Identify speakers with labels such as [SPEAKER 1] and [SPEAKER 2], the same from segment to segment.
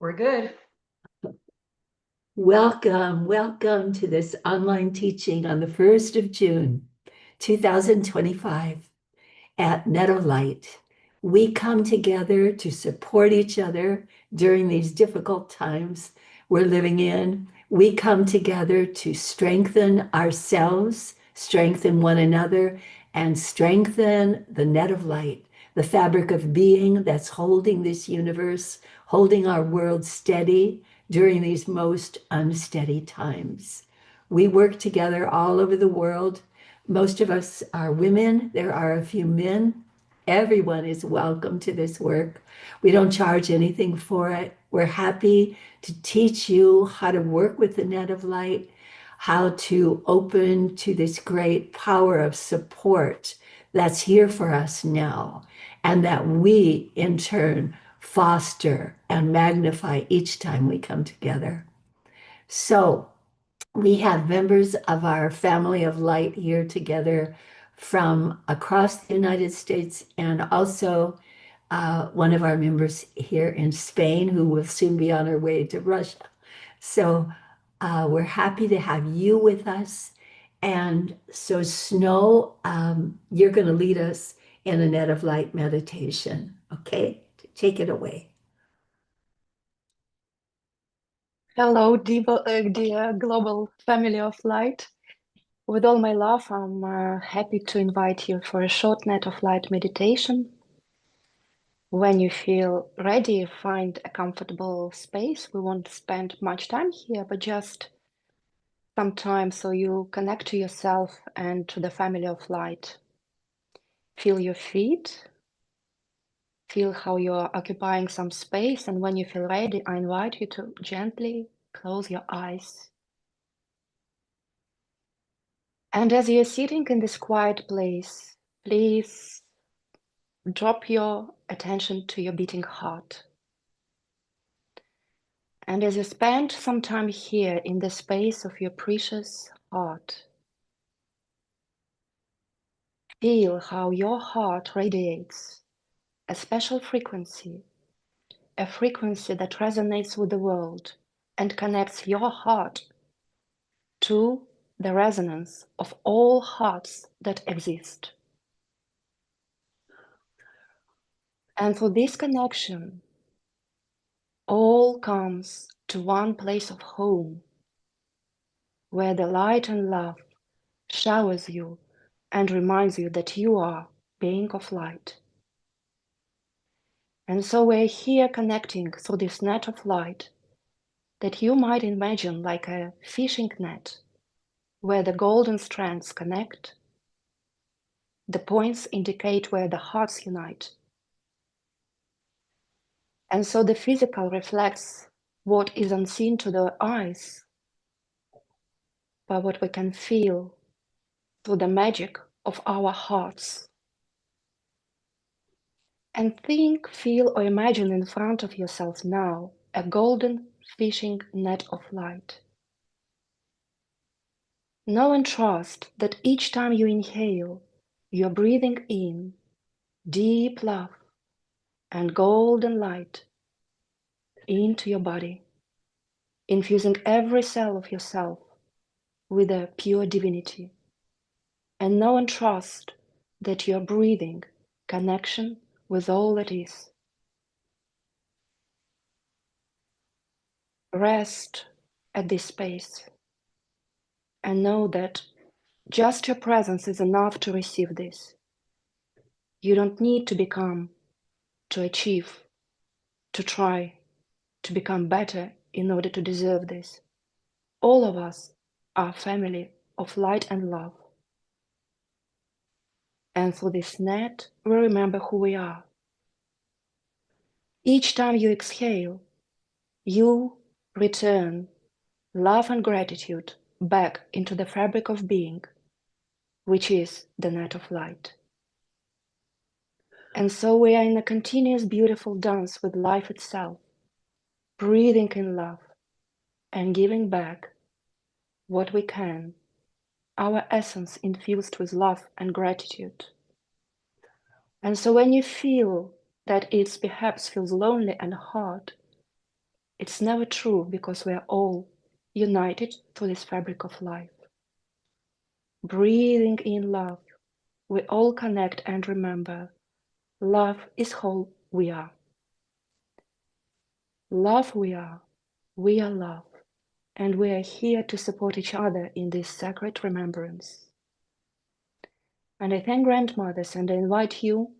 [SPEAKER 1] We're good.
[SPEAKER 2] Welcome to this online teaching on the 1st of June, 2025 at Net of Light. We come together to support each other during these difficult times we're living in. We come together to strengthen ourselves, strengthen one another, and strengthen the net of light, the fabric of being that's holding this universe, holding our world steady during these most unsteady times. We work together all over the world. Most of us are women. There are a few men. Everyone is welcome to this work. We don't charge anything for it. We're happy to teach you how to work with the net of light, how to open to this great power of support that's here for us now, and that we, in turn, foster and magnify each time we come together. So we have members of our family of light here together from across the United States, and also one of our members here in Spain who will soon be on her way to Russia. So we're happy to have you with us. And so Snow, you're going to lead us in a net of light meditation. Okay, take it away.
[SPEAKER 3] Hello, dear global family of light. With all my love, I'm happy to invite you for a short net of light meditation. When you feel ready, find a comfortable space. We won't spend much time here, but just some time so you connect to yourself and to the family of light. Feel your feet. Feel how you're occupying some space. And when you feel ready, I invite you to gently close your eyes. And as you're sitting in this quiet place, please drop your attention to your beating heart. And as you spend some time here in the space of your precious heart, feel how your heart radiates a special frequency, a frequency that resonates with the world and connects your heart to the resonance of all hearts that exist. And for this connection, all comes to one place of home, where the light and love showers you and reminds you that you are being of light. And so we're here connecting through this net of light that you might imagine like a fishing net, where the golden strands connect, the points indicate where the hearts unite. And so the physical reflects what is unseen to the eyes, but what we can feel through the magic of our hearts. And think, feel, or imagine in front of yourself now a golden fishing net of light. Know and trust that each time you inhale, you're breathing in deep love and golden light into your body, infusing every cell of yourself with a pure divinity. And know and trust that you're breathing connection with all that is. Rest at this space and know that just your presence is enough to receive this. You don't need to become, to achieve, to try, to become better in order to deserve this. All of us are family of light and love. And through this net, we remember who we are. Each time you exhale, you return love and gratitude back into the fabric of being, which is the net of light. And so we are in a continuous beautiful dance with life itself, breathing in love and giving back what we can, our essence infused with love and gratitude. And so when you feel that it perhaps feels lonely and hard, it's never true because we are all united through this fabric of life. Breathing in love, we all connect and remember love is whole we are. Love we are love, and we are here to support each other in this sacred remembrance. And I thank grandmothers and I invite you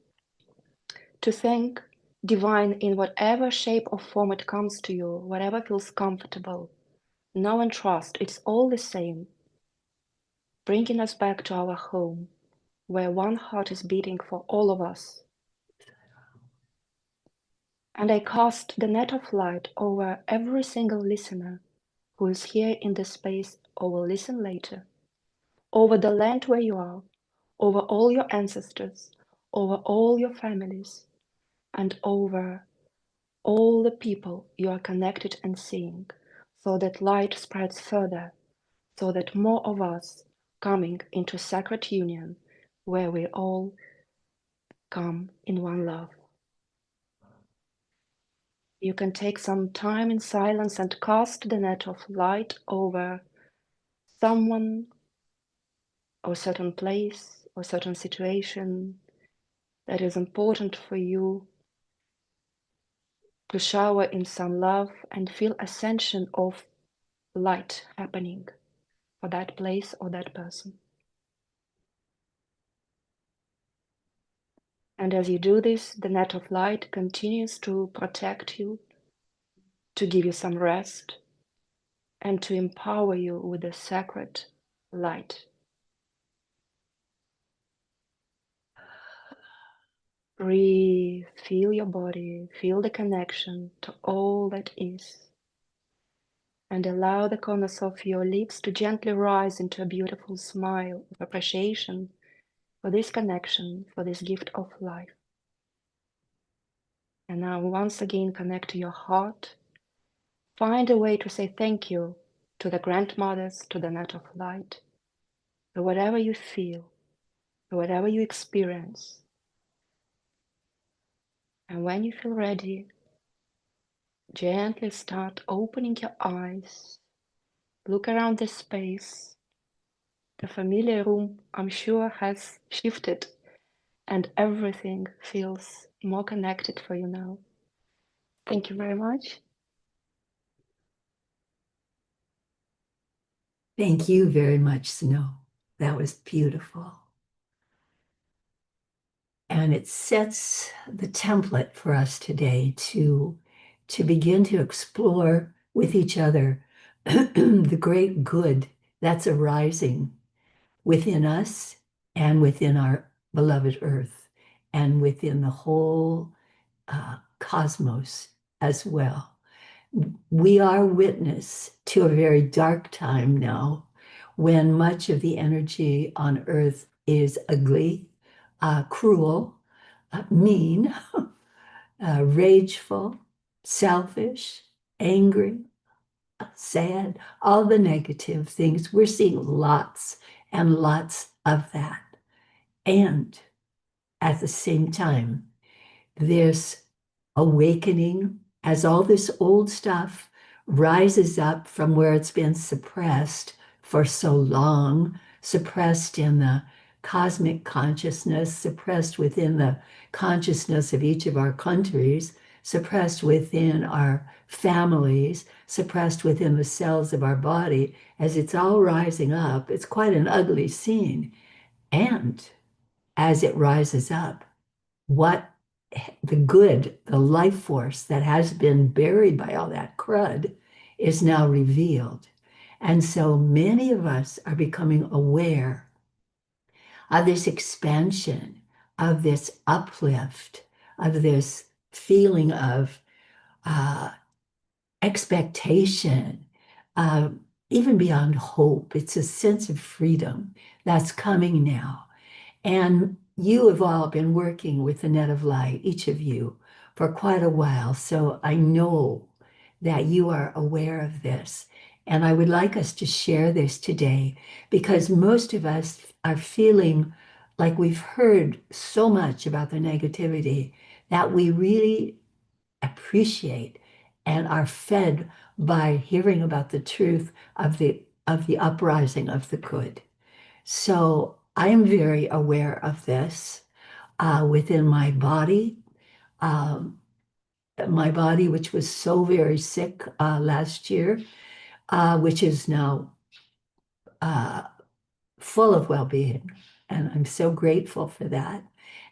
[SPEAKER 3] to thank divine in whatever shape or form it comes to you, whatever feels comfortable. Know and trust it's all the same, bringing us back to our home, where one heart is beating for all of us. And I cast the net of light over every single listener who is here in this space or will listen later, over the land where you are, over all your ancestors, over all your families, and over all the people you are connected and seeing, so that light spreads further, so that more of us coming into sacred union where we all come in one love. You can take some time in silence and cast the net of light over someone or certain place or certain situation that is important for you, to shower in some love and feel ascension of light happening for that place or that person. And as you do this, the net of light continues to protect you, to give you some rest, and to empower you with the sacred light. Breathe, feel your body, feel the connection to all that is, and allow the corners of your lips to gently rise into a beautiful smile of appreciation for this connection, for this gift of life. And now once again connect to your heart. Find a way to say thank you to the grandmothers, to the net of light, to whatever you feel, to whatever you experience. And when you feel ready, gently start opening your eyes. Look around the space. The familiar room, I'm sure, has shifted and everything feels more connected for you now. Thank you very much.
[SPEAKER 2] Thank you very much, Snow. That was beautiful. And it sets the template for us today to begin to explore with each other the great good that's arising within us and within our beloved Earth and within the whole cosmos as well. We are witness to a very dark time now when much of the energy on Earth is ugly, cruel, mean, rageful, selfish, angry, sad, all the negative things. We're seeing lots and lots of that. And at the same time, this awakening as all this old stuff rises up from where it's been suppressed for so long, suppressed in the cosmic consciousness, suppressed within the consciousness of each of our countries, suppressed within our families, suppressed within the cells of our body. As it's all rising up, it's quite an ugly scene. And as it rises up, what the good, the life force that has been buried by all that crud is now revealed. And so many of us are becoming aware of this expansion, of this uplift, of this feeling of expectation, even beyond hope. It's a sense of freedom that's coming now. And you have all been working with the net of light, each of you, for quite a while. So I know that you are aware of this. And I would like us to share this today because most of us are feeling like we've heard so much about the negativity that we really appreciate and are fed by hearing about the truth of the uprising of the good. So I am very aware of this within um, my body, which was so very sick last year, which is now uh, full of well-being. And I'm so grateful for that.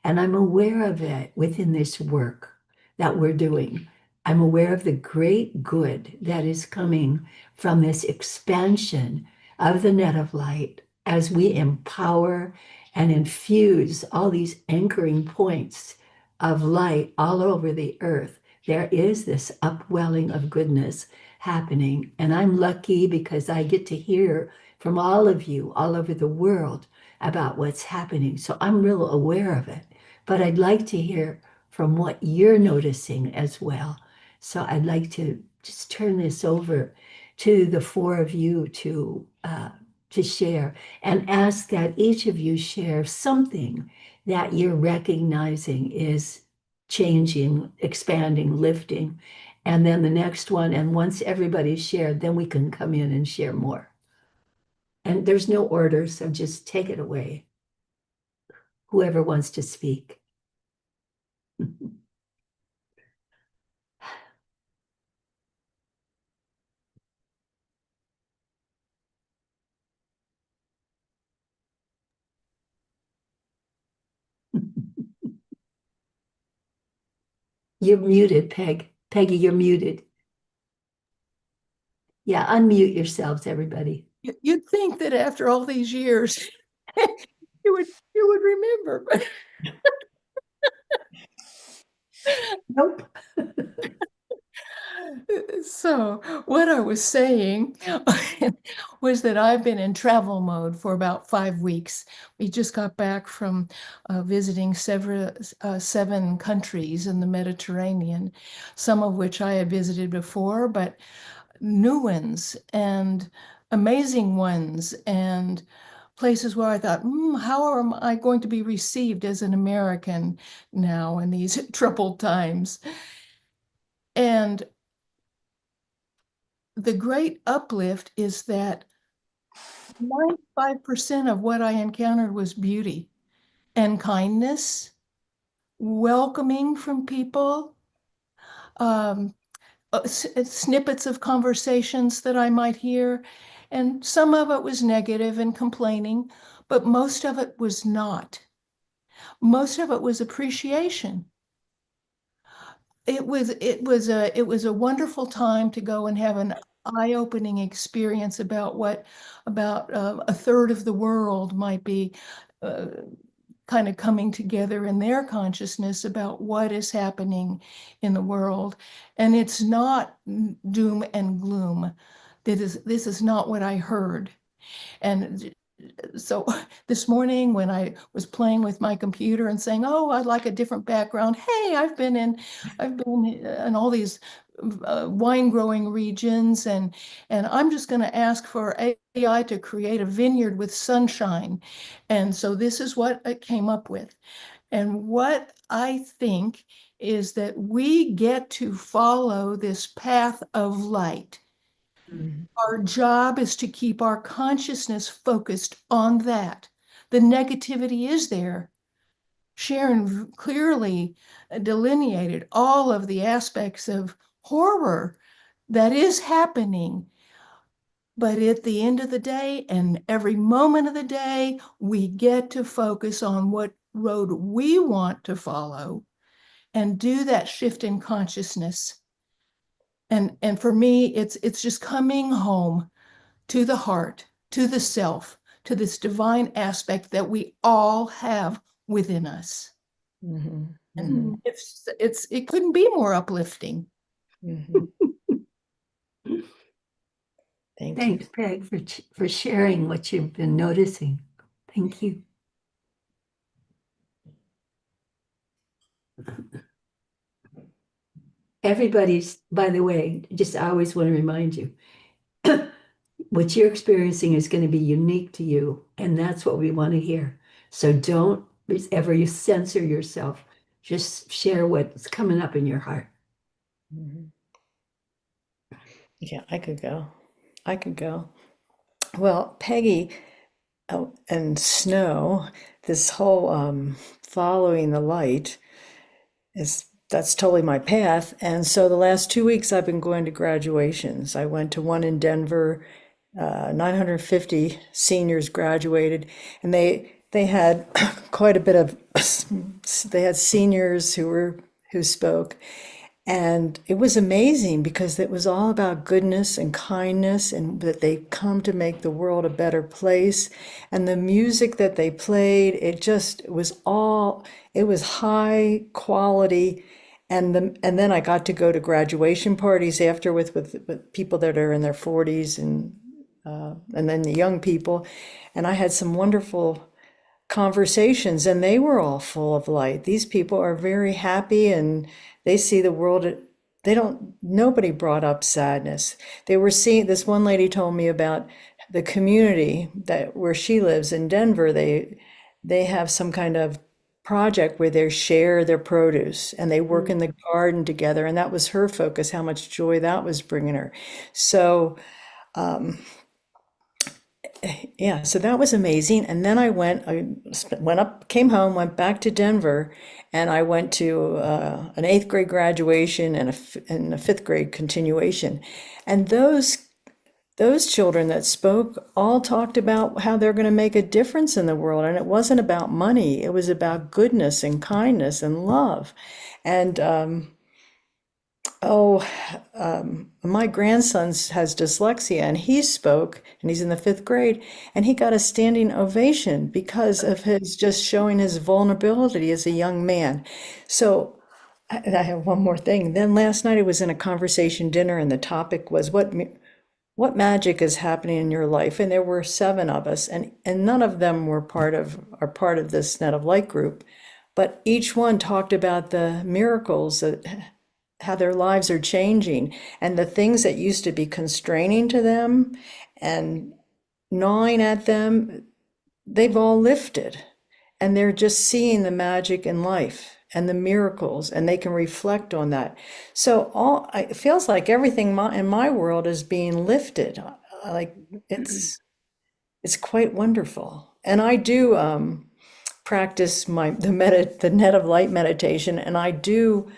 [SPEAKER 2] And I'm aware of it within this work that we're doing. I'm aware of the great good that is coming from this expansion of the net of light as we empower and infuse all these anchoring points of light all over the earth. There is this upwelling of goodness happening. And I'm lucky because I get to hear from all of you all over the world about what's happening. So I'm real aware of it. But I'd like to hear from what you're noticing as well. So I'd like to just turn this over to the four of you to share and ask that each of you share something that you're recognizing is changing, expanding, lifting. And then the next one, and once everybody's shared, then we can come in and share more. And there's no order, so just take it away. Whoever wants to speak. You're muted, Peg. Peggy, you're muted. Yeah, unmute yourselves, everybody.
[SPEAKER 1] You'd think that after all these years, you would remember, but
[SPEAKER 2] Nope.
[SPEAKER 1] so what I was saying was that I've been in travel mode for about 5 weeks. We just got back from visiting seven countries in the Mediterranean, some of which I had visited before, but new ones and amazing ones, and places where I thought, how am I going to be received as an American now in these troubled times? And the great uplift is that 95% of what I encountered was beauty and kindness, welcoming from people, um, snippets of conversations that I might hear. And some of it was negative and complaining, but most of it was not. Most of it was appreciation. It was a wonderful time to go and have an eye-opening experience about what about a third of the world might be uh, kind of coming together in their consciousness about what is happening in the world. And it's not doom and gloom. This is not what I heard. And so this morning when I was playing with my computer and saying, "Oh, I'd like a different background." Hey, I've been in all these wine growing regions, and I'm just going to ask for AI to create a vineyard with sunshine. And so this is what it came up with. And what I think is that we get to follow this path of light. Our job is to keep our consciousness focused on that. The negativity is there. Sharon clearly delineated all of the aspects of horror that is happening. But at the end of the day, and every moment of the day, we get to focus on what road we want to follow and do that shift in consciousness. And for me, it's just coming home to the heart, to the self, to this divine aspect that we all have within us.
[SPEAKER 4] Mhm,
[SPEAKER 1] And it couldn't be more uplifting.
[SPEAKER 4] mhm. Thank you.
[SPEAKER 2] Thanks, Peg, for sharing what you've been noticing. Thank you. Everybody's, by the way, just I always want to remind you, what you're experiencing is going to be unique to you, and that's what we want to hear. So don't ever you censor yourself. Just share what's coming up in your heart.
[SPEAKER 4] Mhm. Yeah, I could go. I could go. Well, Peggy, oh, and Snow, this whole following the light that's totally my path. And so the last 2 weeks I've been going to graduations. I went to one in Denver, 950 seniors graduated, and they had quite a bit of they had seniors who spoke, and it was amazing because it was all about goodness and kindness and that they come to make the world a better place. And the music that they played, it was high quality. And then I got to go to graduation parties after with people that are in their 40s and then the young people. And I had some wonderful conversations, and they were all full of light. These people are very happy and they see the world. Nobody brought up sadness. They were seeing, this one lady told me about the community that where she lives in Denver. They have some kind of project where they share their produce and they work in the garden together. And that was her focus, how much joy that was bringing her. So, yeah, so that was amazing. And then went up, came home, went back to Denver, and I went to an 8th grade graduation and a 5th grade continuation. And those children that spoke all talked about how they're going to make a difference in the world. And it wasn't about money, it was about goodness and kindness and love. And my grandson has dyslexia, and he spoke, and he's in the 5th grade, and he got a standing ovation because of his just showing his vulnerability as a young man. So I have one more thing. Then last night I was in a conversation dinner, and the topic was what magic is happening in your life, and there were 7 of us, and none of them are part of this Net of Light group, but each one talked about the miracles that how their lives are changing and the things that used to be constraining to them and gnawing at them, they've all lifted, and they're just seeing the magic in life and the miracles, and they can reflect on that. So it feels like everything in my world is being lifted. Like it's quite wonderful. And I do practice the Net of Light meditation, and I do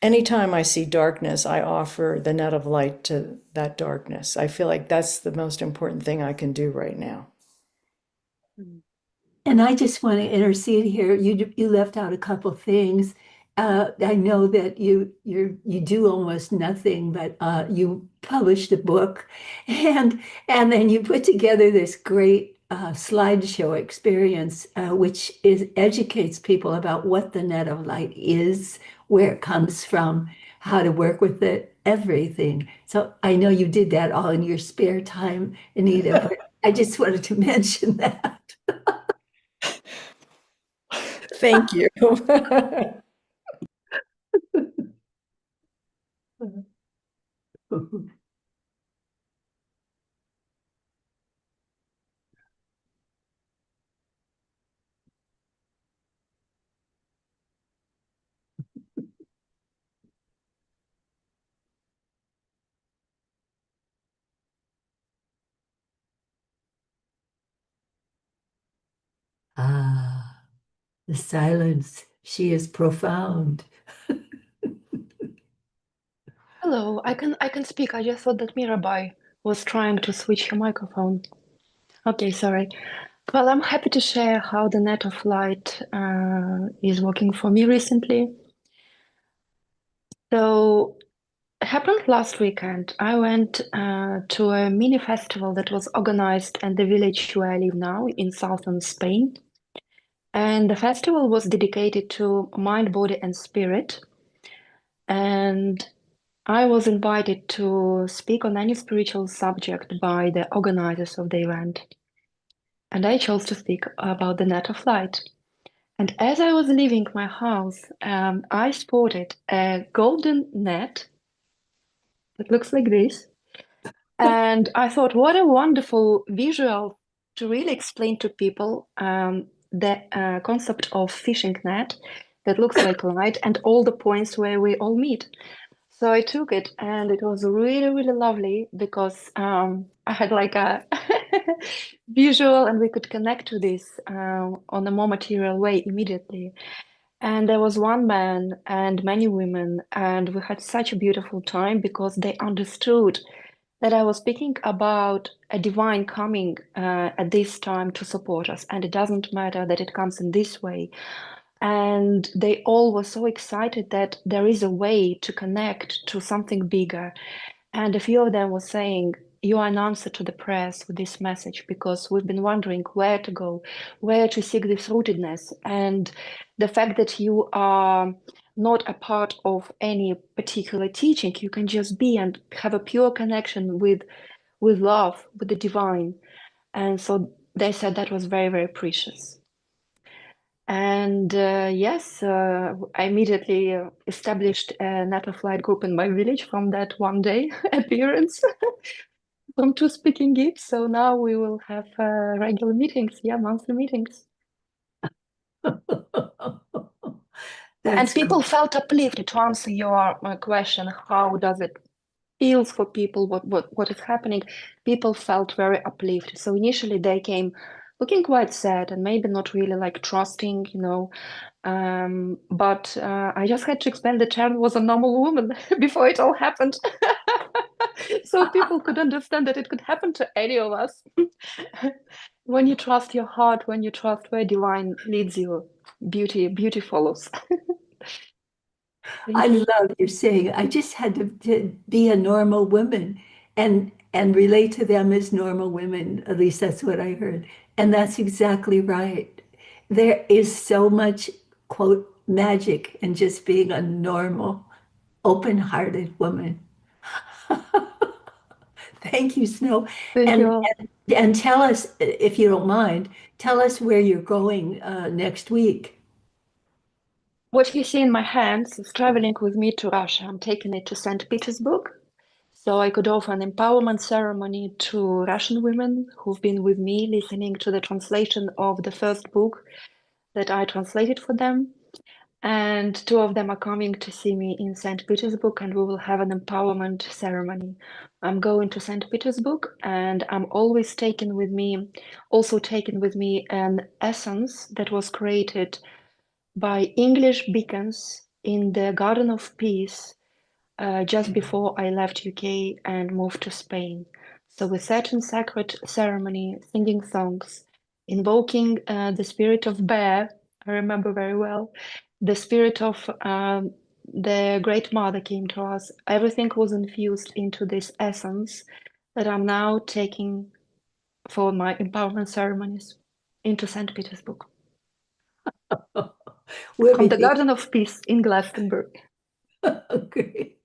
[SPEAKER 4] anytime I see darkness, I offer the net of light to that darkness. I feel like that's the most important thing I can do right now.
[SPEAKER 2] And I just want to intercede here. You left out a couple things. I know that you do almost nothing, but you published a book, and then you put together this great slideshow experience, which educates people about what the Net of Light is, where it comes from, how to work with it, everything. So I know you did that all in your spare time, Anita, but I just wanted to mention that.
[SPEAKER 4] Thank you.
[SPEAKER 2] Ah, the silence. She is profound.
[SPEAKER 3] Hello, I can speak. I just thought that Mirabai was trying to switch her microphone. Okay, sorry. Well, I'm happy to share how the Net of Light is working for me recently. So it happened last weekend. I went to a mini festival that was organized in the village where I live now in southern Spain. And the festival was dedicated to mind, body, and spirit. And I was invited to speak on any spiritual subject by the organizers of the event. And I chose to speak about the Net of Light. And as I was leaving my house, I spotted a golden net that looks like this. And I thought, what a wonderful visual to really explain to people the concept of fishing net that looks like light and all the points where we all meet. So I took it, and it was really, really lovely because I had like a visual, and we could connect to this on a more material way immediately. And there was one man and many women, and we had such a beautiful time because they understood that I was speaking about a divine coming at this time to support us. And it doesn't matter that it comes in this way. And they all were so excited that there is a way to connect to something bigger. And a few of them were saying, you are an answer to the prayers with this message, because we've been wondering where to go, where to seek this rootedness. And the fact that you are not a part of any particular teaching, you can just be and have a pure connection with love, with the divine. And so they said that was very, very precious. And yes, I immediately established a Net of Light group in my village from that one day appearance from two speaking gigs. So now we will have regular meetings, monthly meetings. And
[SPEAKER 2] That's
[SPEAKER 3] people felt uplifted. To answer your question, how does it feel for people? What is happening? People felt very uplifted. So initially they came looking quite sad and maybe not really like trusting, but I just had to explain that Sharon was a normal woman before it all happened. So people could understand that it could happen to any of us. When you trust your heart, when you trust where divine leads you, beauty follows.
[SPEAKER 2] I
[SPEAKER 3] Thank you.
[SPEAKER 2] love you're saying I just had to be a normal woman and relate to them as normal women. At least that's what I heard. And that's exactly right. There is so much, quote, magic in just being a normal, open-hearted woman. Thank you, Snow.
[SPEAKER 3] Thank you
[SPEAKER 2] And,
[SPEAKER 3] all.
[SPEAKER 2] and tell us, if you don't mind, tell us where you're going next week.
[SPEAKER 3] What you see in my hands is traveling with me to Russia. I'm taking it to St. Petersburg. So I could offer an empowerment ceremony to Russian women who've been with me listening to the translation of the first book that I translated for them. And two of them are coming to see me in St. Petersburg, and we will have an empowerment ceremony. I'm going to St. Petersburg, and I'm always taking with me an essence that was created by English beacons in the Garden of Peace just before I left UK and moved to Spain. So we sat in sacred ceremony, singing songs, invoking the spirit of Bear. I remember very well. The spirit of the Great Mother came to us. Everything was infused into this essence that I'm now taking for my empowerment ceremonies into St. Petersburg.
[SPEAKER 2] We'll
[SPEAKER 3] From
[SPEAKER 2] be
[SPEAKER 3] the Garden of Peace in Glastonbury.
[SPEAKER 2] Great.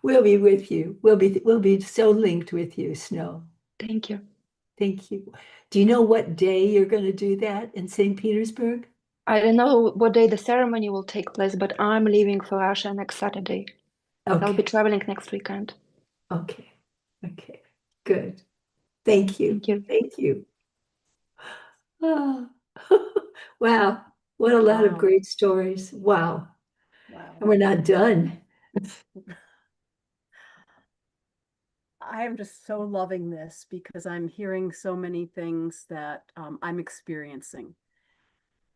[SPEAKER 2] We'll be with you. We'll be so linked with you, Snow.
[SPEAKER 3] Thank you.
[SPEAKER 2] Thank you. Do you know what day you're going to do that in St. Petersburg?
[SPEAKER 3] I don't know what day the ceremony will take place, but I'm leaving for Russia next Saturday. I'll be
[SPEAKER 2] Okay.
[SPEAKER 3] traveling next weekend.
[SPEAKER 2] Okay. Okay. Good. Thank you.
[SPEAKER 3] Thank you.
[SPEAKER 2] Thank you. Ah. Wow. What a lot of
[SPEAKER 5] Wow.
[SPEAKER 2] great stories. Wow.
[SPEAKER 5] Wow.
[SPEAKER 2] And we're not done.
[SPEAKER 5] I am just so loving this because I'm hearing so many things that I'm experiencing.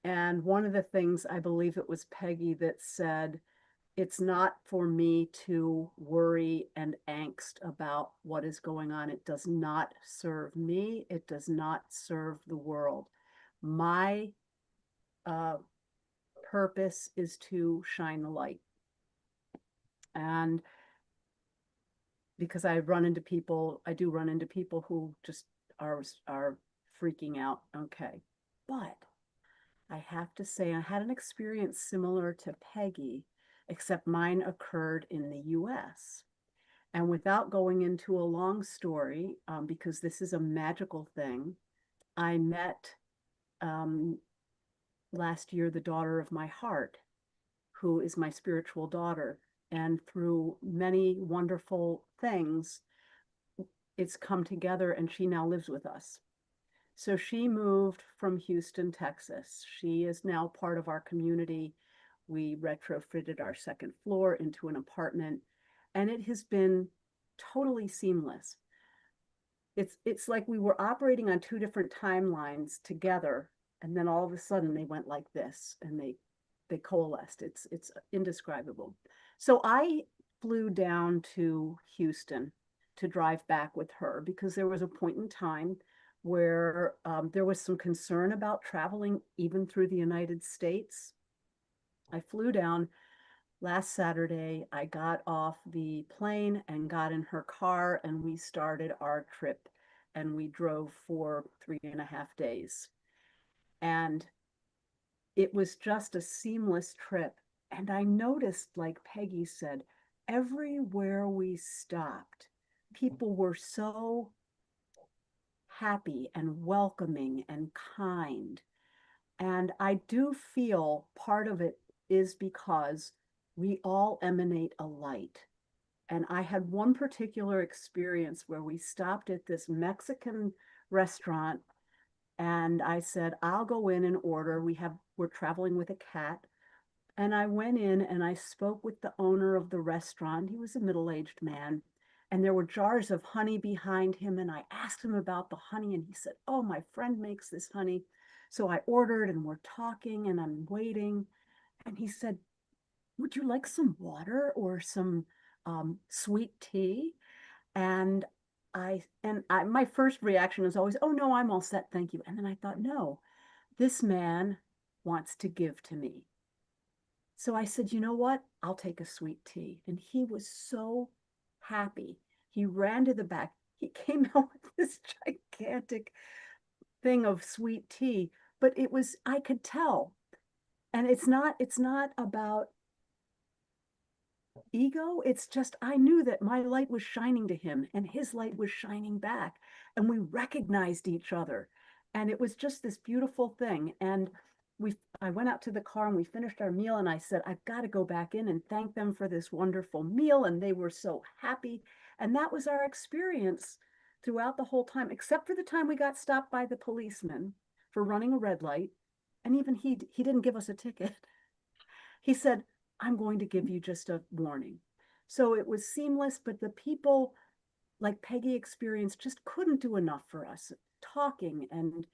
[SPEAKER 5] And one of the things, I believe it was Peggy that said, it's not for me to worry and angst about what is going on. It does not serve me. It does not serve the world. My purpose is to shine the light. And because I do run into people who just are freaking out. Okay. But I have to say, I had an experience similar to Peggy, except mine occurred in the US. And without going into a long story, because this is a magical thing, I met last year the daughter of my heart, who is my spiritual daughter. And through many wonderful things, it's come together, and she now lives with us. So she moved from Houston, Texas. She is now part of our community. We retrofitted our second floor into an apartment, and it has been totally seamless. It's like we were operating on two different timelines together, and then all of a sudden they went like this, and they coalesced. It's indescribable. So I flew down to Houston to drive back with her because there was a point in time where there was some concern about traveling even through the United States. I flew down last Saturday. I got off the plane and got in her car, and we started our trip, and we drove for 3.5 days. And it was just a seamless trip. And I noticed, like Peggy said, everywhere we stopped, people were so happy and welcoming and kind. And I do feel part of it is because we all emanate a light. And I had one particular experience where we stopped at this Mexican restaurant, and I said, I'll go in and order. We're traveling with a cat. And I went in and I spoke with the owner of the restaurant. He was a middle-aged man, and there were jars of honey behind him. And I asked him about the honey, and he said, oh, my friend makes this honey. So I ordered, and we're talking, and I'm waiting. And he said, would you like some water or some sweet tea? And my first reaction is always, oh no, I'm all set, thank you. And then I thought, no, this man wants to give to me. So I said, you know what? I'll take a sweet tea. And he was so happy. He ran to the back. He came out with this gigantic thing of sweet tea, but I could tell. And it's not about ego. It's just, I knew that my light was shining to him and his light was shining back, and we recognized each other. And it was just this beautiful thing. And I went out to the car and we finished our meal, and I said, I've got to go back in and thank them for this wonderful meal. And they were so happy. And that was our experience throughout the whole time, except for the time we got stopped by the policeman for running a red light. And even he didn't give us a ticket. He said, I'm going to give you just a warning. So it was seamless, but the people, like Peggy experienced, just couldn't do enough for us, talking and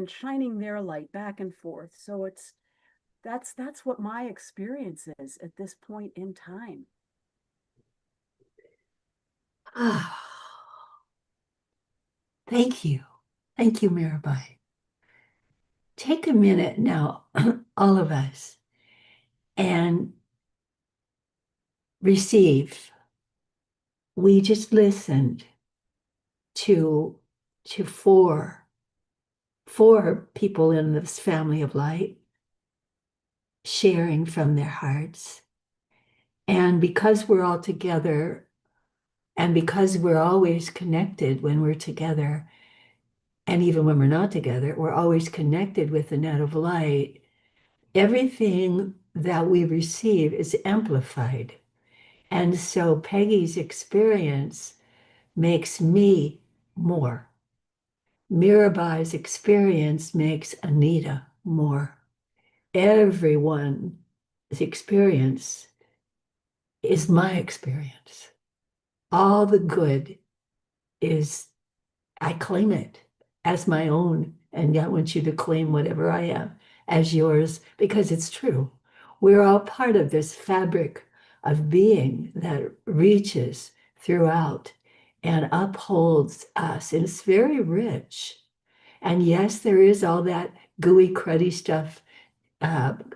[SPEAKER 5] shining their light back and forth. So that's what my experience is at this point in time.
[SPEAKER 2] Ah, thank you. Thank you, Mirabai. Take a minute now, all of us, and receive. We just listened to four people in this family of light sharing from their hearts. And because we're all together, and because we're always connected when we're together, and even when we're not together, we're always connected with the net of light, everything that we receive is amplified. And so Peggy's experience makes me more. Mirabai's experience makes Anita more. Everyone's experience is my experience. All the good is, I claim it as my own, and I want you to claim whatever I am as yours, because it's true. We're all part of this fabric of being that reaches throughout and upholds us, and it's very rich. And yes, there is all that gooey, cruddy stuff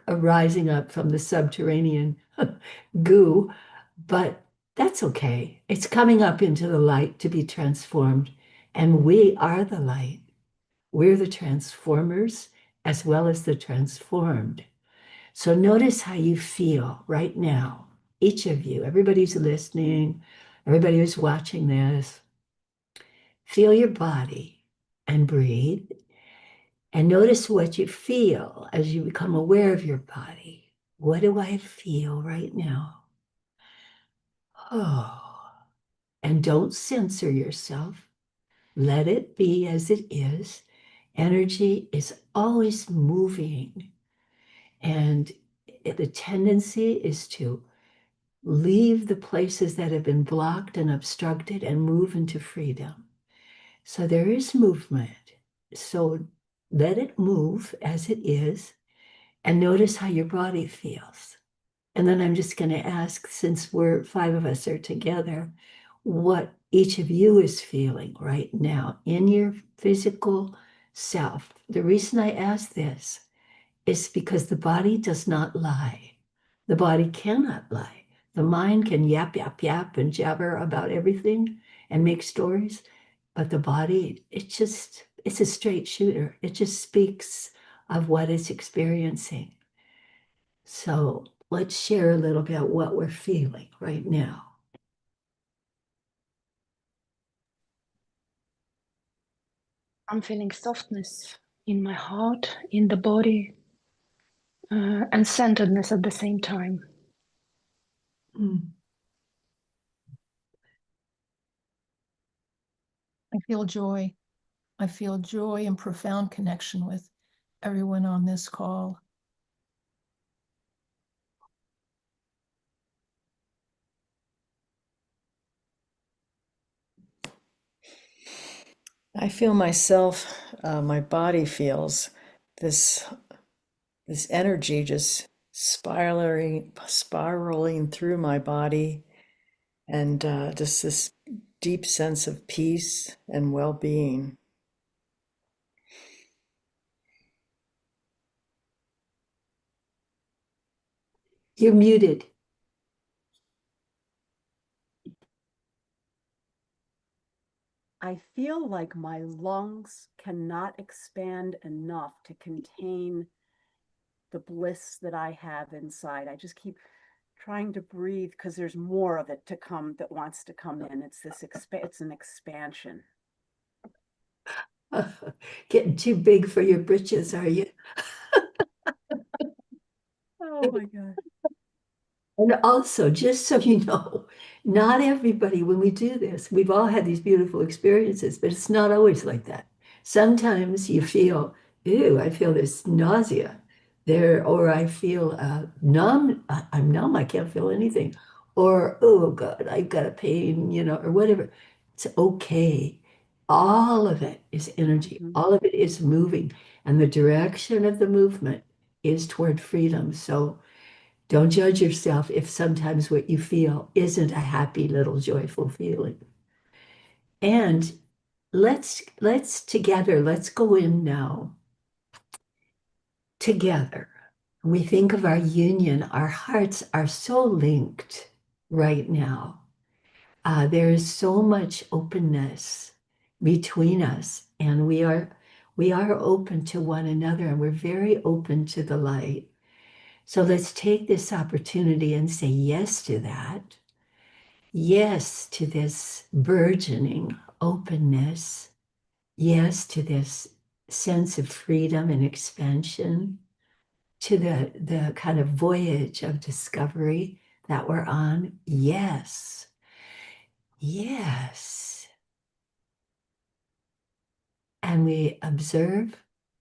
[SPEAKER 2] arising up from the subterranean goo, but that's okay. It's coming up into the light to be transformed, and we are the light. We're the transformers as well as the transformed. So notice how you feel right now, each of you, everybody who's listening, everybody who's watching this. Feel your body and breathe. And notice what you feel as you become aware of your body. What do I feel right now? Oh, and don't censor yourself. Let it be as it is. Energy is always moving, and the tendency is to leave the places that have been blocked and obstructed and move into freedom. So there is movement. So let it move as it is and notice how your body feels. And then I'm just going to ask, since we're 5 of us are together, what each of you is feeling right now in your physical self. The reason I ask this is because the body does not lie. The body cannot lie. The mind can yap, yap, yap and jabber about everything and make stories, but the body, it's a straight shooter. It just speaks of what it's experiencing. So let's share a little bit what we're feeling right now.
[SPEAKER 3] I'm feeling softness in my heart, in the body, and centeredness at the same time.
[SPEAKER 2] Mm.
[SPEAKER 1] I feel joy. I feel joy and profound connection with everyone on this call.
[SPEAKER 4] I feel myself, my body feels this this energy just spiraling through my body, and just this deep sense of peace and well-being.
[SPEAKER 2] You're muted.
[SPEAKER 5] I feel like my lungs cannot expand enough to contain the bliss that I have inside. I just keep trying to breathe because there's more of it to come that wants to come in. It's it's an expansion.
[SPEAKER 2] Getting too big for your britches, are you?
[SPEAKER 5] Oh my God.
[SPEAKER 2] And also, just so you know, not everybody, when we do this, we've all had these beautiful experiences, but it's not always like that. Sometimes you feel, ew, I feel this nausea there, or I feel numb. I'm numb, I can't feel anything. Or, oh God, I've got a pain, or whatever. It's okay. All of it is energy,
[SPEAKER 5] Mhm.
[SPEAKER 2] all of it is moving, and the direction of the movement is toward freedom. So, don't judge yourself if sometimes what you feel isn't a happy little joyful feeling. And let's go in now together. When we think of our union, our hearts are so linked right now. There is so much openness between us, and we are open to one another, and we're very open to the light. So let's take this opportunity and say yes to that. Yes to this burgeoning openness. Yes to this sense of freedom and expansion, to the kind of voyage of discovery that we're on. Yes. Yes. And we observe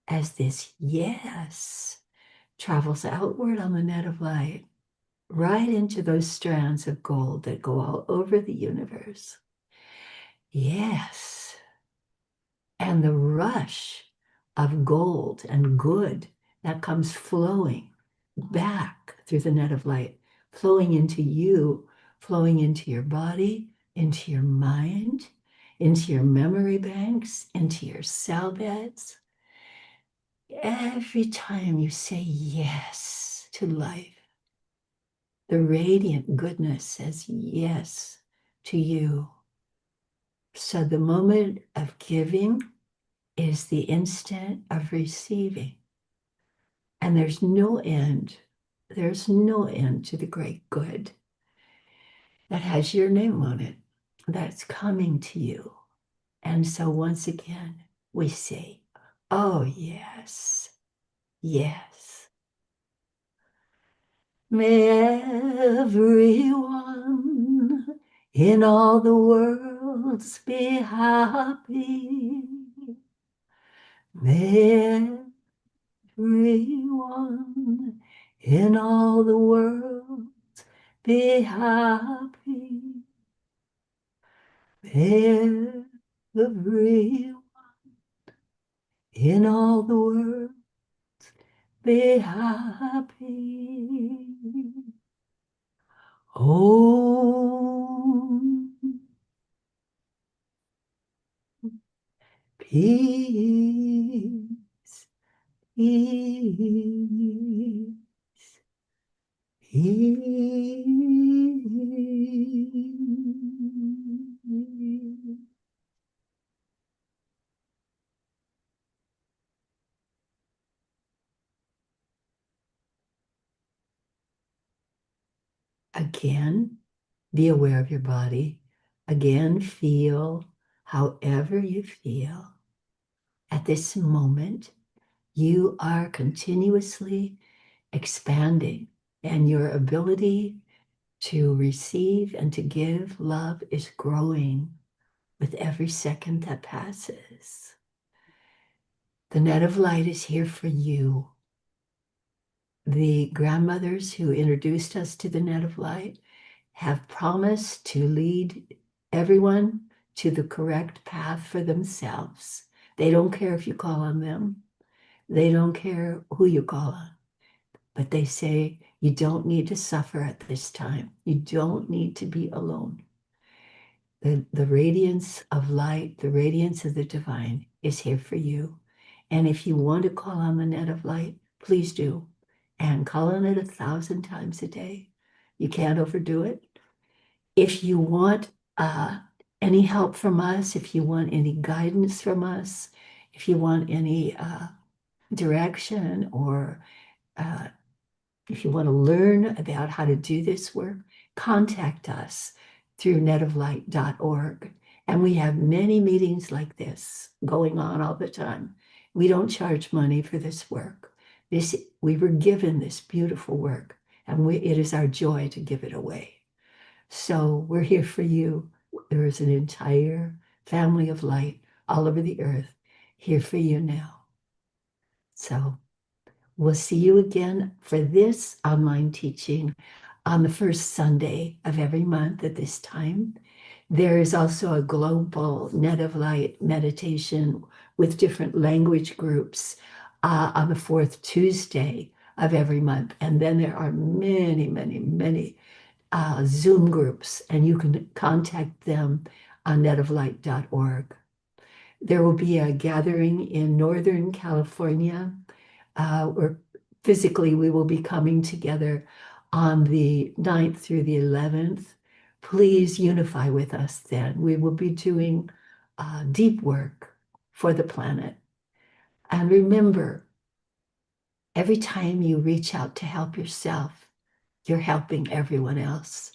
[SPEAKER 2] as this yes travels outward on the net of light, right into those strands of gold that go all over the universe. Yes. And the rush of gold and good that comes flowing back through the net of light, flowing into you, flowing into your body, into your mind, into your memory banks, into your cell beds. Every time you say yes to life, the radiant goodness says yes to you. So the moment of giving is the instant of receiving. And there's no end to the great good that has your name on it, that's coming to you. And so once again, we say, oh, yes, yes. May everyone in all the worlds be happy. everyone in all the world be happy. Everyone in all the world be happy. Oh, peace, peace, peace. Again, be aware of your body. Again, feel however you feel. At this moment, you are continuously expanding, and your ability to receive and to give love is growing with every second that passes. The net of light is here for you. The grandmothers who introduced us to the net of light have promised to lead everyone to the correct path for themselves. They don't care if you call on them. They don't care who you call on. But they say, you don't need to suffer at this time. You don't need to be alone. The radiance of light, the radiance of the divine is here for you. And if you want to call on the net of light, please do. And call on it 1,000 times a day. You can't overdo it. If you want any help from us, if you want any guidance from us, if you want any direction, or if you want to learn about how to do this work, contact us through netoflight.org. And we have many meetings like this going on all the time. We don't charge money for this work. We were given this beautiful work, and it is our joy to give it away. So we're here for you. There is an entire family of light all over the earth here for you now. So we'll see you again for this online teaching on the first Sunday of every month at this time. There is also a global Net of Light meditation with different language groups on the fourth Tuesday of every month. And then there are many, many, many Zoom groups, and you can contact them on netoflight.org. There will be a gathering in Northern California where physically we will be coming together on the 9th through the 11th. Please unify with us then. We will be doing deep work for the planet. And remember, every time you reach out to help yourself, you're helping everyone else.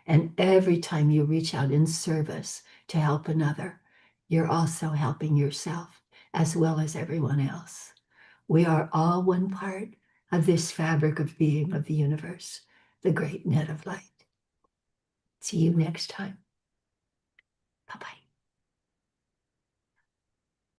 [SPEAKER 2] And every time you reach out in service to help another, you're also helping yourself as well as everyone else. We are all one part of this fabric of being of the universe, the great net of light. See you next time. Bye-bye.